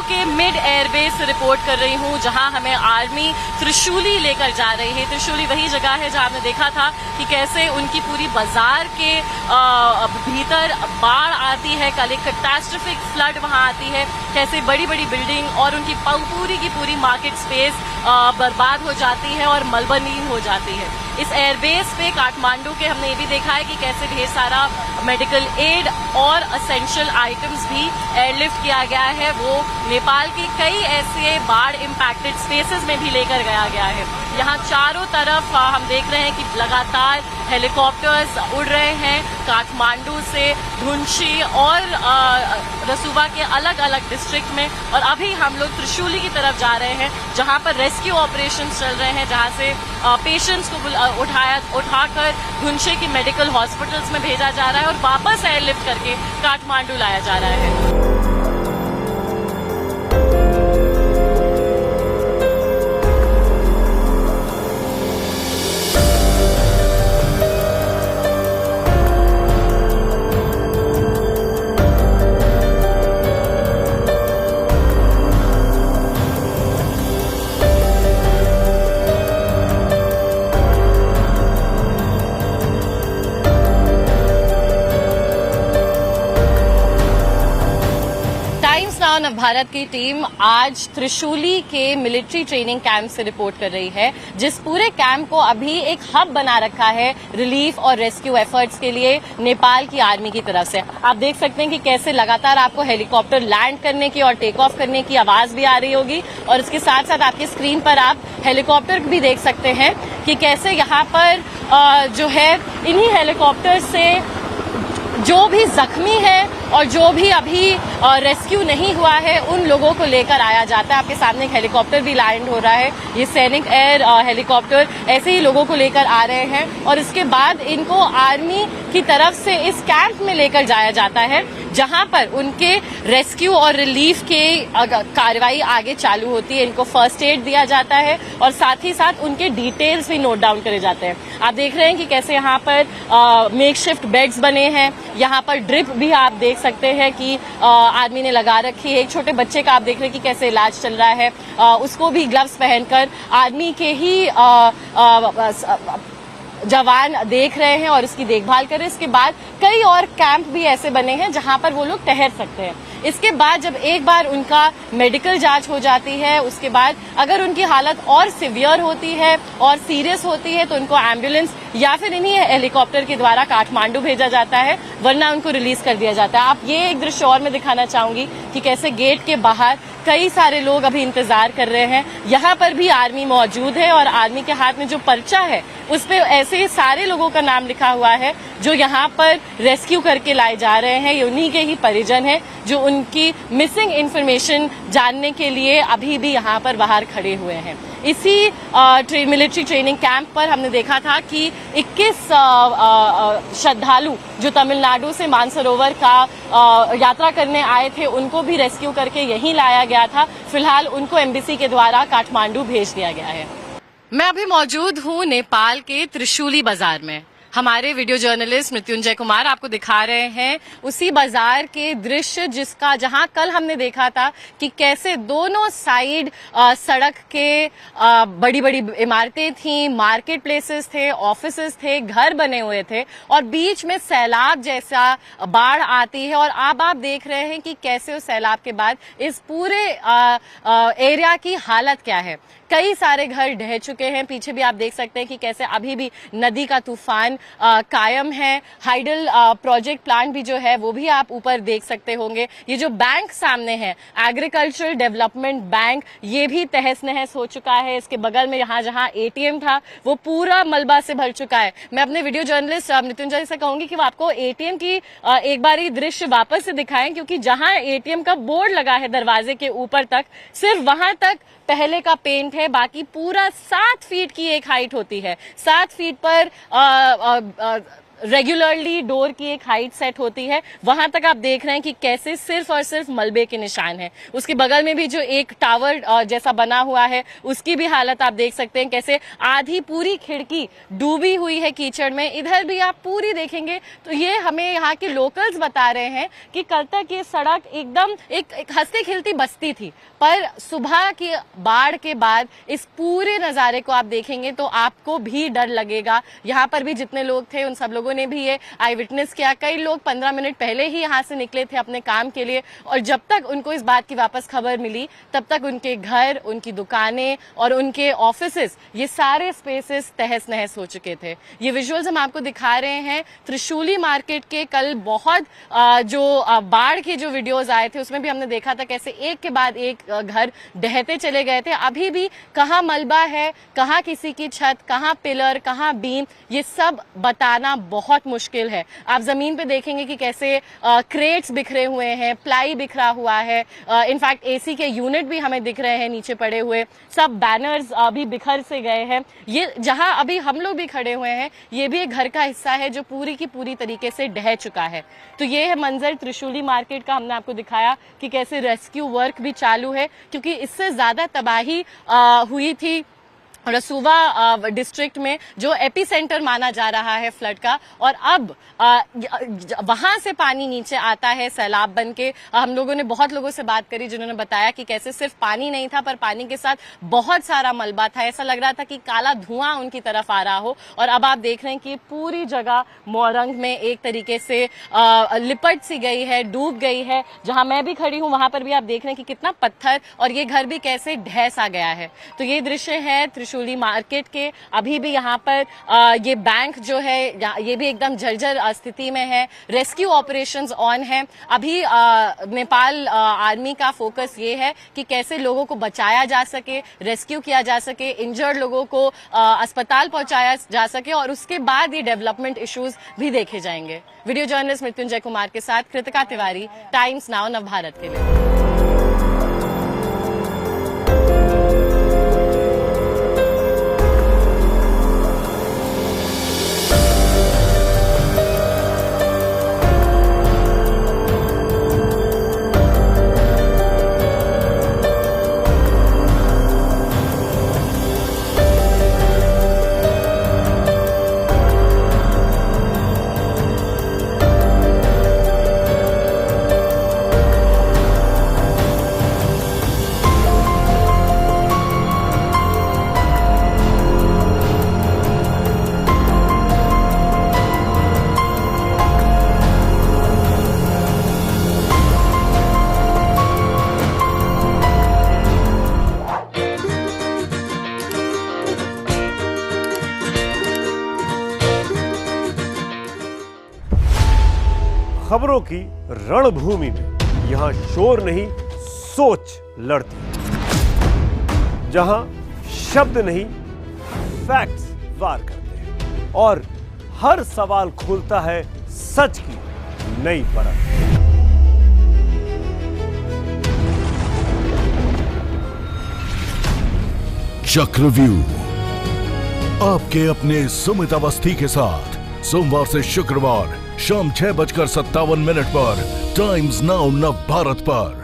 के mid airbase से report कर रही हूँ, जहां हमें आर्मी त्रिशूली लेकर जा रही है। त्रिशूली वही जगह है जहां हमने देखा था कि कैसे उनकी पूरी बाजार के भीतर बाढ़ आती है, कल एक कैटास्ट्रोफिक फ्लड वहां आती है, कैसे बड़ी बड़ी बिल्डिंग और उनकी पूरी की पूरी मार्केट स्पेस बर्बाद हो जाती है और मलबनीन हो जाती है। इस एयरबेस पे काठमांडू के हमने ये भी देखा है कि कैसे ढेर सारा मेडिकल एड और असेंशियल आइटम्स भी एयरलिफ्ट किया गया है, वो नेपाल के कई ऐसे बाढ़ इम्पैक्टेड स्पेसेस में भी लेकर गया है। यहाँ चारों तरफ हम देख रहे हैं कि लगातार हेलीकॉप्टर्स उड़ रहे हैं काठमांडू से धुंशी और रसूवा के अलग अलग डिस्ट्रिक्ट में, और अभी हम लोग त्रिशूली की तरफ जा रहे हैं जहां पर रेस्क्यू ऑपरेशंस चल रहे हैं, जहां से पेशेंट्स को उठाकर धुंशी की मेडिकल हॉस्पिटल्स में भेजा जा रहा है और वापस एयरलिफ्ट करके काठमांडू लाया जा रहा है। भारत की टीम आज त्रिशूली के मिलिट्री ट्रेनिंग कैंप से रिपोर्ट कर रही है, जिस पूरे कैंप को अभी एक हब बना रखा है रिलीफ और रेस्क्यू एफर्ट्स के लिए नेपाल की आर्मी की तरफ से। आप देख सकते हैं कि कैसे लगातार आपको हेलीकॉप्टर लैंड करने की और टेक ऑफ करने की आवाज भी आ रही होगी, और इसके साथ साथ आपकी स्क्रीन पर आप हेलीकॉप्टर भी देख सकते हैं कि कैसे यहाँ पर जो है इन्हीं हेलीकॉप्टर से जो भी जख्मी है और जो भी अभी रेस्क्यू नहीं हुआ है उन लोगों को लेकर आया जाता है। आपके सामने एक हेलीकॉप्टर भी लैंड हो रहा है, ये सैनिक एयर हेलीकॉप्टर ऐसे ही लोगों को लेकर आ रहे हैं और इसके बाद इनको आर्मी की तरफ से इस कैंप में लेकर जाया जाता है, जहां पर उनके रेस्क्यू और रिलीफ के कार्रवाई आगे चालू होती है। इनको फर्स्ट एड दिया जाता है और साथ ही साथ उनके डिटेल्स भी नोट डाउन करे जाते हैं। आप देख रहे हैं कि कैसे यहाँ पर मेकशिफ्ट बेड्स बने हैं, यहाँ पर ड्रिप भी आप देख सकते हैं कि आर्मी ने लगा रखी है। एक छोटे बच्चे का आप देख रहे हैं कि कैसे इलाज चल रहा है, उसको भी ग्लव्स पहनकर आर्मी के ही जवान देख रहे हैं और उसकी देखभाल कर रहे हैं। इसके बाद कई और कैंप भी ऐसे बने हैं जहां पर वो लोग ठहर सकते हैं। इसके बाद जब एक बार उनका मेडिकल जांच हो जाती है, उसके बाद अगर उनकी हालत और सिवियर होती है और सीरियस होती है तो उनको एम्बुलेंस या फिर इन्हीं हेलीकॉप्टर के द्वारा काठमांडू भेजा जाता है, वरना उनको रिलीज कर दिया जाता है। आप ये एक दृश्य और मैं दिखाना चाहूंगी कि कैसे गेट के बाहर कई सारे लोग अभी इंतजार कर रहे हैं। यहाँ पर भी आर्मी मौजूद है और आर्मी के हाथ में जो पर्चा है उस पे ऐसे सारे लोगों का नाम लिखा हुआ है जो यहाँ पर रेस्क्यू करके लाए जा रहे हैं। ये उन्हीं के ही परिजन हैं जो उनकी मिसिंग इन्फॉर्मेशन जानने के लिए अभी भी यहाँ पर बाहर खड़े हुए हैं। इसी मिलिट्री ट्रेनिंग कैंप पर हमने देखा था कि 21 श्रद्धालु जो तमिलनाडु से मानसरोवर का यात्रा करने आए थे, उनको भी रेस्क्यू करके यहीं लाया गया था। फिलहाल उनको एम्बेसी के द्वारा काठमांडू भेज दिया गया है। मैं अभी मौजूद हूँ नेपाल के त्रिशूली बाजार में। हमारे वीडियो जर्नलिस्ट मृत्युंजय कुमार आपको दिखा रहे हैं उसी बाजार के दृश्य जहां कल हमने देखा था कि कैसे दोनों साइड सड़क के बड़ी बड़ी इमारतें थी, मार्केट प्लेसेस थे, ऑफिसेस थे, घर बने हुए थे और बीच में सैलाब जैसा बाढ़ आती है। और अब आप देख रहे हैं कि कैसे उस सैलाब के बाद इस पूरे एरिया की हालत क्या है। कई सारे घर ढह चुके हैं। पीछे भी आप देख सकते हैं कि कैसे अभी भी नदी का तूफान कायम है। हाइडल प्रोजेक्ट प्लांट भी जो है वो भी आप ऊपर देख सकते होंगे। ये जो बैंक सामने है, एग्रीकल्चरल डेवलपमेंट बैंक, ये भी तहस नहस हो चुका है। इसके बगल में यहाँ जहाँ एटीएम था वो पूरा मलबा से भर चुका है। मैं अपने वीडियो जर्नलिस्ट मृत्युंजय से कहूंगी कि वो आपको एटीएम की एक बार ये दृश्य वापस से दिखाएं, क्योंकि जहां एटीएम का बोर्ड लगा है दरवाजे के ऊपर तक, सिर्फ वहां तक पहले का पेंट है, बाकी पूरा 7 फीट की एक हाइट होती है। 7 फीट पर रेगुलरली डोर की एक हाइट सेट होती है, वहां तक आप देख रहे हैं कि कैसे सिर्फ और सिर्फ मलबे के निशान हैं। उसके बगल में भी जो एक टावर जैसा बना हुआ है, उसकी भी हालत आप देख सकते हैं, कैसे आधी पूरी खिड़की डूबी हुई है कीचड़ में। इधर भी आप पूरी देखेंगे तो ये हमें यहाँ के लोकल्स बता रहे हैं कि कल तक ये सड़क एकदम एक हंसती खिलती बस्ती थी, पर सुबह की बाढ़ के बाद इस पूरे नजारे को आप देखेंगे तो आपको भी डर लगेगा। यहाँ पर भी जितने लोग थे उन सब लोगों ने भी ये आई विटनेस किया। कई लोग 15 मिनट पहले ही यहाँ से निकले थे अपने काम के लिए, और जब तक उनको इस बात की वापस खबर मिली तब तक उनके घर, उनकी दुकानें और उनके ऑफिसेस, ये सारे स्पेसेस तहस नहस हो चुके थे। ये विजुअल्स हम आपको दिखा रहे हैं त्रिशूली मार्केट के। कल बहुत जो बाढ़ के जो वीडियोस आए थे उसमें भी हमने देखा था कैसे एक के बाद एक घर ढहते चले गए थे। अभी भी कहाँ मलबा है, कहाँ किसी की छत, कहाँ पिलर, कहाँ बीम, ये सब बताना बहुत मुश्किल है। आप जमीन पे देखेंगे कि कैसे क्रेट्स बिखरे हुए हैं, प्लाई बिखरा हुआ है, इनफैक्ट एसी के यूनिट भी हमें दिख रहे हैं नीचे पड़े हुए, सब बैनर्स अभी बिखर से गए हैं। ये जहां अभी हम लोग भी खड़े हुए हैं, ये भी एक घर का हिस्सा है जो पूरी की पूरी तरीके से ढह चुका है। तो ये है मंजर त्रिशूली मार्केट का। हमने आपको दिखाया कि कैसे रेस्क्यू वर्क भी चालू है, क्योंकि इससे ज्यादा तबाही हुई थी रसूवा डिस्ट्रिक्ट में, जो एपिसेंटर माना जा रहा है फ्लड का। और अब वहां से पानी नीचे आता है सैलाब बन के। हम लोगों ने बहुत लोगों से बात करी जिन्होंने बताया कि कैसे सिर्फ पानी नहीं था, पर पानी के साथ बहुत सारा मलबा था। ऐसा लग रहा था कि काला धुआं उनकी तरफ आ रहा हो। और अब आप देख रहे हैं कि पूरी जगह मोरंग में एक तरीके से लिपट सी गई है, डूब गई है। जहां मैं भी खड़ी हूं वहां पर भी आप देख रहे हैं कि कितना पत्थर, और ये घर भी कैसे ढह सा गया है। तो ये दृश्य है त्रिशूली मार्केट के। अभी भी यहाँ पर ये बैंक जो है ये भी एकदम जर्जर स्थिति में है। रेस्क्यू ऑपरेशंस ऑन है। अभी नेपाल आर्मी का फोकस ये है कि कैसे लोगों को बचाया जा सके, रेस्क्यू किया जा सके, इंजर्ड लोगों को अस्पताल पहुंचाया जा सके, और उसके बाद ये डेवलपमेंट इश्यूज भी देखे जाएंगे। वीडियो जर्नलिस्ट मृत्युंजय कुमार के साथ कृतिका तिवारी, टाइम्स नाउ नवभारत के लिए। खबरों की रणभूमि में यहां शोर नहीं, सोच लड़ती है। जहां शब्द नहीं, फैक्ट्स वार करते हैं, और हर सवाल खोलता है सच की नई परत। चक्रव्यूह आपके अपने सुमित अवस्थी के साथ सोमवार से शुक्रवार शाम 6:57 पर टाइम्स नाउ नवभारत पर।